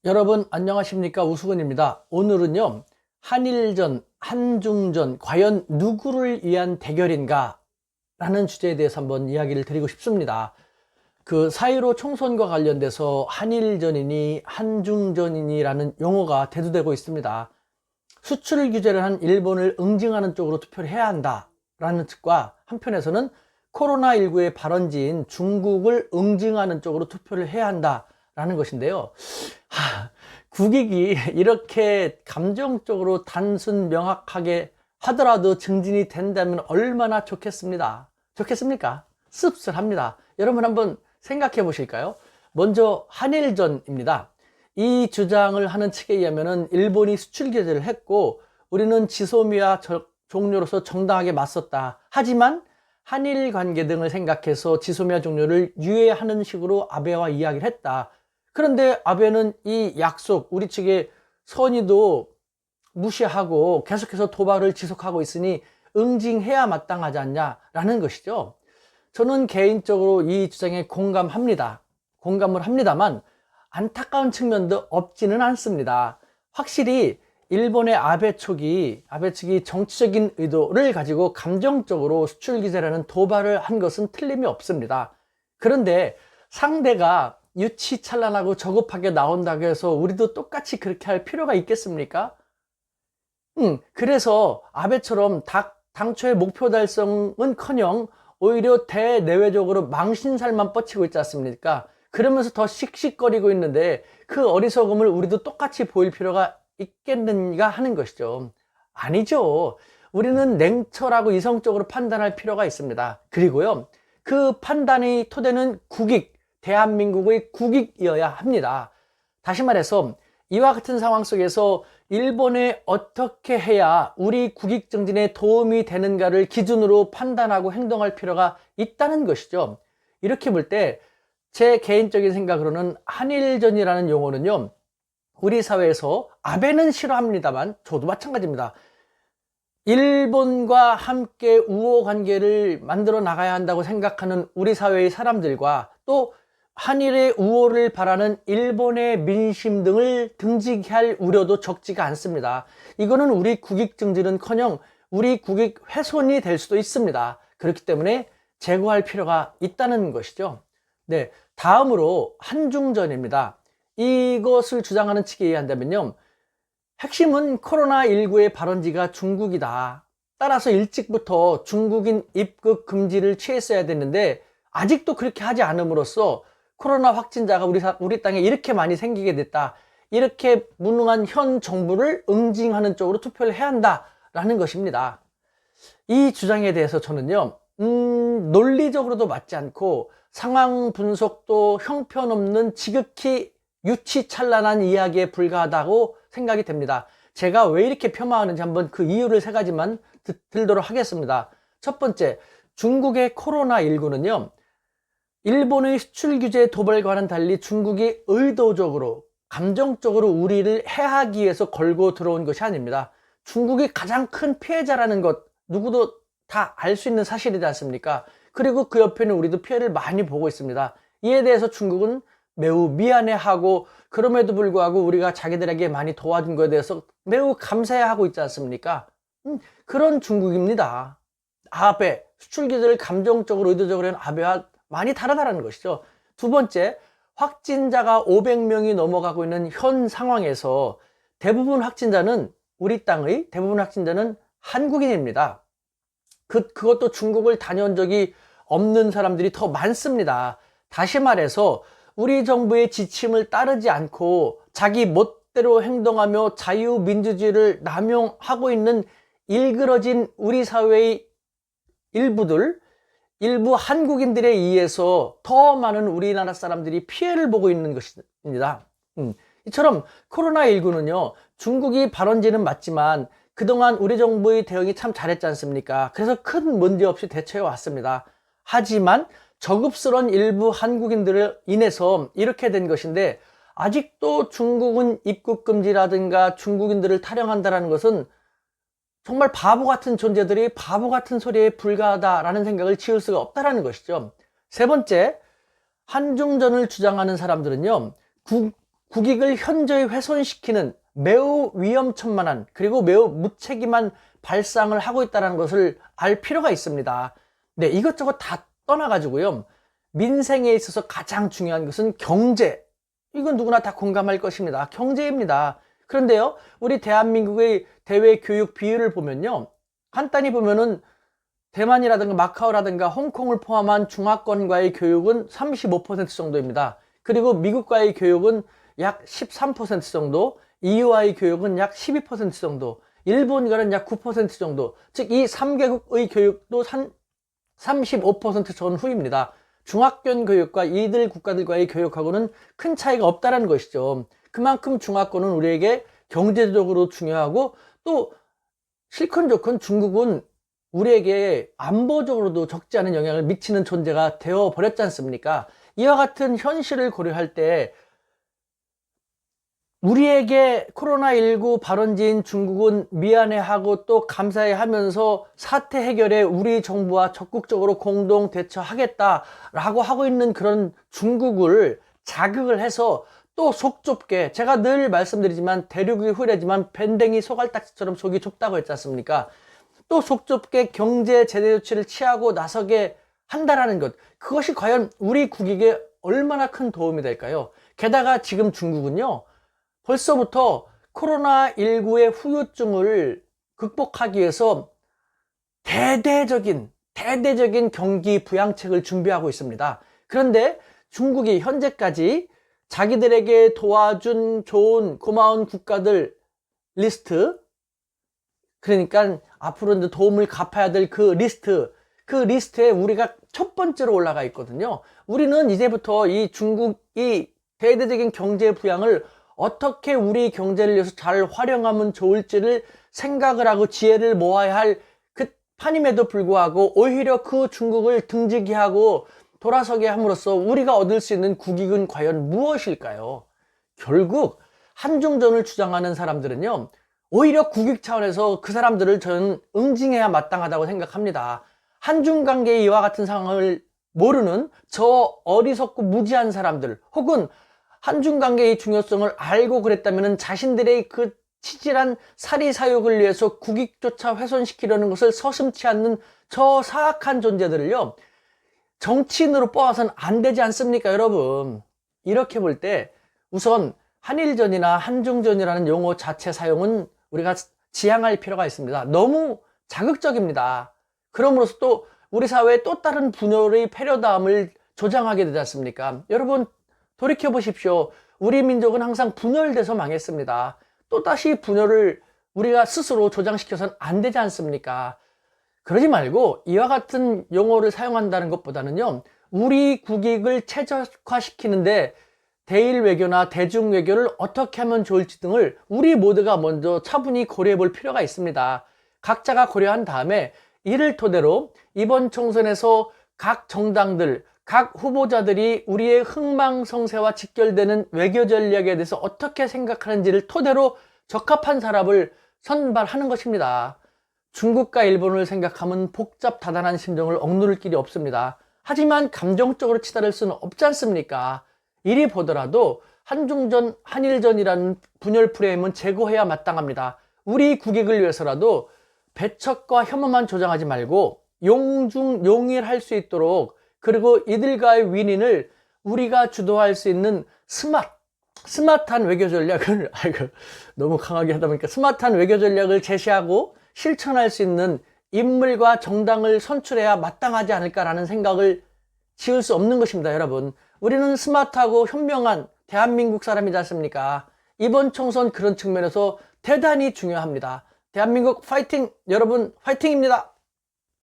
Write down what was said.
여러분 안녕하십니까? 우수근입니다. 오늘은요, 한일전, 한중전 과연 누구를 위한 대결인가 라는 주제에 대해서 한번 이야기를 드리고 싶습니다. 그4.15 총선과 관련돼서 한일전이니 한중전이니 라는 용어가 대두되고 있습니다. 수출 규제를 한 일본을 응징하는 쪽으로 투표를 해야 한다 라는 측과, 한편에서는 코로나19의 발원지인 중국을 응징하는 쪽으로 투표를 해야 한다 라는 것인데요. 국익이 이렇게 감정적으로 단순 명확하게 하더라도 증진이 된다면 얼마나 좋겠습니까? 씁쓸합니다. 여러분 한번 생각해 보실까요? 먼저 한일전입니다. 이 주장을 하는 측에 의하면 일본이 수출 규제를 했고 우리는 지소미아 종료로서 정당하게 맞섰다. 하지만 한일 관계 등을 생각해서 지소미아 종료를 유예하는 식으로 아베와 이야기를 했다. 그런데 아베는 이 약속, 우리 측의 선의도 무시하고 계속해서 도발을 지속하고 있으니 응징해야 마땅하지 않냐라는 것이죠. 저는 개인적으로 이 주장에 공감을 합니다만 안타까운 측면도 없지는 않습니다. 확실히 일본의 아베 측이 정치적인 의도를 가지고 감정적으로 수출 규제라는 도발을 한 것은 틀림이 없습니다. 그런데 상대가 유치찬란하고 저급하게 나온다고 해서 우리도 똑같이 그렇게 할 필요가 있겠습니까? 그래서 아베처럼 당초의 목표 달성은커녕 오히려 대내외적으로 망신살만 뻗치고 있지 않습니까? 그러면서 더 씩씩거리고 있는데 그 어리석음을 우리도 똑같이 보일 필요가 있겠는가 하는 것이죠. 아니죠. 우리는 냉철하고 이성적으로 판단할 필요가 있습니다. 그리고요, 그 판단의 토대는 대한민국의 국익이어야 합니다. 다시 말해서 이와 같은 상황 속에서 일본에 어떻게 해야 우리 국익 정진에 도움이 되는가를 기준으로 판단하고 행동할 필요가 있다는 것이죠. 이렇게 볼 때 제 개인적인 생각으로는 한일전이라는 용어는요, 우리 사회에서 아베는 싫어합니다만 저도 마찬가지입니다. 일본과 함께 우호 관계를 만들어 나가야 한다고 생각하는 우리 사회의 사람들과 또 한일의 우호를 바라는 일본의 민심 등을 등지게 할 우려도 적지가 않습니다. 이거는 우리 국익 증진은커녕 우리 국익 훼손이 될 수도 있습니다. 그렇기 때문에 제고할 필요가 있다는 것이죠. 네, 다음으로 한중전입니다. 이것을 주장하는 측에 의한다면요, 핵심은 코로나19의 발원지가 중국이다. 따라서 일찍부터 중국인 입국 금지를 취했어야 됐는데 아직도 그렇게 하지 않음으로써 코로나 확진자가 우리 땅에 이렇게 많이 생기게 됐다. 이렇게 무능한 현 정부를 응징하는 쪽으로 투표를 해야 한다라는 것입니다. 이 주장에 대해서 저는요, 논리적으로도 맞지 않고 상황 분석도 형편없는 지극히 유치찬란한 이야기에 불과하다고 생각이 됩니다. 제가 왜 이렇게 폄하하는지 한번 그 이유를 3가지만 들도록 하겠습니다. 첫 번째, 중국의 코로나19는요, 일본의 수출 규제 도발과는 달리 중국이 의도적으로 감정적으로 우리를 해하기 위해서 걸고 들어온 것이 아닙니다. 중국이 가장 큰 피해자라는 것 누구도 다 알 수 있는 사실이지 않습니까? 그리고 그 옆에는 우리도 피해를 많이 보고 있습니다. 이에 대해서 중국은 매우 미안해하고 그럼에도 불구하고 우리가 자기들에게 많이 도와준 것에 대해서 매우 감사해하고 있지 않습니까? 그런 중국입니다. 아베, 수출 규제를 감정적으로 의도적으로 한 아베와 많이 다르다는 것이죠. 두 번째, 확진자가 500명이 넘어가고 있는 현 상황에서 우리 땅의 대부분 확진자는 한국인입니다. 그것도 중국을 다녀온 적이 없는 사람들이 더 많습니다. 다시 말해서 우리 정부의 지침을 따르지 않고 자기 멋대로 행동하며 자유민주주의를 남용하고 있는 일그러진 우리 사회의 일부 한국인들에 의해서 더 많은 우리나라 사람들이 피해를 보고 있는 것입니다. 이처럼 코로나19는요, 중국이 발원지는 맞지만 그동안 우리 정부의 대응이 참 잘했지 않습니까? 그래서 큰 문제 없이 대처해 왔습니다. 하지만 저급스러운 일부 한국인들을 인해서 이렇게 된 것인데, 아직도 중국은 입국 금지라든가 중국인들을 타령한다는 것은 정말 바보 같은 존재들이 바보 같은 소리에 불과하다라는 생각을 지울 수가 없다는 것이죠. 세 번째, 한중전을 주장하는 사람들은요, 국익을 현저히 훼손시키는 매우 위험천만한 그리고 매우 무책임한 발상을 하고 있다는 것을 알 필요가 있습니다. 네, 이것저것 다 떠나가지고요. 민생에 있어서 가장 중요한 것은 경제. 이건 누구나 다 공감할 것입니다. 경제입니다. 그런데요, 우리 대한민국의 대외 교육 비율을 보면요. 간단히 보면은 대만이라든가 마카오라든가 홍콩을 포함한 중화권과의 교육은 35% 정도입니다. 그리고 미국과의 교육은 약 13% 정도, EU와의 교육은 약 12% 정도, 일본과는 약 9% 정도, 즉 이 3개국의 교육도 35% 전후입니다. 중화권 교육과 이들 국가들과의 교육하고는 큰 차이가 없다는 것이죠. 그만큼 중화권은 우리에게 경제적으로 중요하고 또 실컷 좋건 중국은 우리에게 안보적으로도 적지 않은 영향을 미치는 존재가 되어버렸지 않습니까? 이와 같은 현실을 고려할 때 우리에게 코로나19 발원지인 중국은 미안해하고 또 감사해하면서 사태 해결에 우리 정부와 적극적으로 공동 대처하겠다라고 하고 있는 그런 중국을 자극을 해서 또 속 좁게, 제가 늘 말씀드리지만 대륙이 후래지만 밴댕이 소갈딱지처럼 속이 좁다고 했지 않습니까? 또 속 좁게 경제 제재 조치를 취하고 나서게 한다라는 것, 그것이 과연 우리 국익에 얼마나 큰 도움이 될까요? 게다가 지금 중국은요, 벌써부터 코로나19의 후유증을 극복하기 위해서 대대적인 경기 부양책을 준비하고 있습니다. 그런데 중국이 현재까지 자기들에게 도와준 좋은 고마운 국가들 리스트, 그러니까 앞으로 이제 도움을 갚아야 될 그 리스트에 우리가 첫 번째로 올라가 있거든요. 우리는 이제부터 이 중국이 대대적인 경제 부양을 어떻게 우리 경제를 위해서 잘 활용하면 좋을지를 생각을 하고 지혜를 모아야 할 그 판임에도 불구하고 오히려 그 중국을 등지게 하고 돌아서게 함으로써 우리가 얻을 수 있는 국익은 과연 무엇일까요? 결국 한중전을 주장하는 사람들은요, 오히려 국익 차원에서 그 사람들을 저는 응징해야 마땅하다고 생각합니다. 한중관계의 이와 같은 상황을 모르는 저 어리석고 무지한 사람들, 혹은 한중관계의 중요성을 알고 그랬다면 자신들의 그 치질한 사리사욕을 위해서 국익조차 훼손시키려는 것을 서슴지 않는 저 사악한 존재들을요, 정치인으로 뽑아서는 안 되지 않습니까, 여러분? 이렇게 볼 때 우선 한일전이나 한중전이라는 용어 자체 사용은 우리가 지양할 필요가 있습니다. 너무 자극적입니다. 그럼으로써 또 우리 사회에 또 다른 분열의 패러다임을 조장하게 되지 않습니까? 여러분, 돌이켜 보십시오. 우리 민족은 항상 분열돼서 망했습니다. 또다시 분열을 우리가 스스로 조장시켜서는 안 되지 않습니까? 그러지 말고 이와 같은 용어를 사용한다는 것보다는요, 우리 국익을 최적화시키는데 대일 외교나 대중 외교를 어떻게 하면 좋을지 등을 우리 모두가 먼저 차분히 고려해 볼 필요가 있습니다. 각자가 고려한 다음에 이를 토대로 이번 총선에서 각 정당들, 각 후보자들이 우리의 흥망성쇠와 직결되는 외교 전략에 대해서 어떻게 생각하는지를 토대로 적합한 사람을 선발하는 것입니다. 중국과 일본을 생각하면 복잡다단한 심정을 억누를 길이 없습니다. 하지만 감정적으로 치달을 수는 없지 않습니까? 이리 보더라도 한중전, 한일전이라는 분열 프레임은 제거해야 마땅합니다. 우리 국익을 위해서라도 배척과 혐오만 조장하지 말고 용중용일할 수 있도록, 그리고 이들과의 윈윈을 우리가 주도할 수 있는 스마트한 외교 전략을 너무 강하게 하다 보니까 스마트한 외교 전략을 제시하고 실천할 수 있는 인물과 정당을 선출해야 마땅하지 않을까라는 생각을 지울 수 없는 것입니다, 여러분. 우리는 스마트하고 현명한 대한민국 사람이지 않습니까? 이번 총선 그런 측면에서 대단히 중요합니다. 대한민국 파이팅! 여러분 파이팅입니다.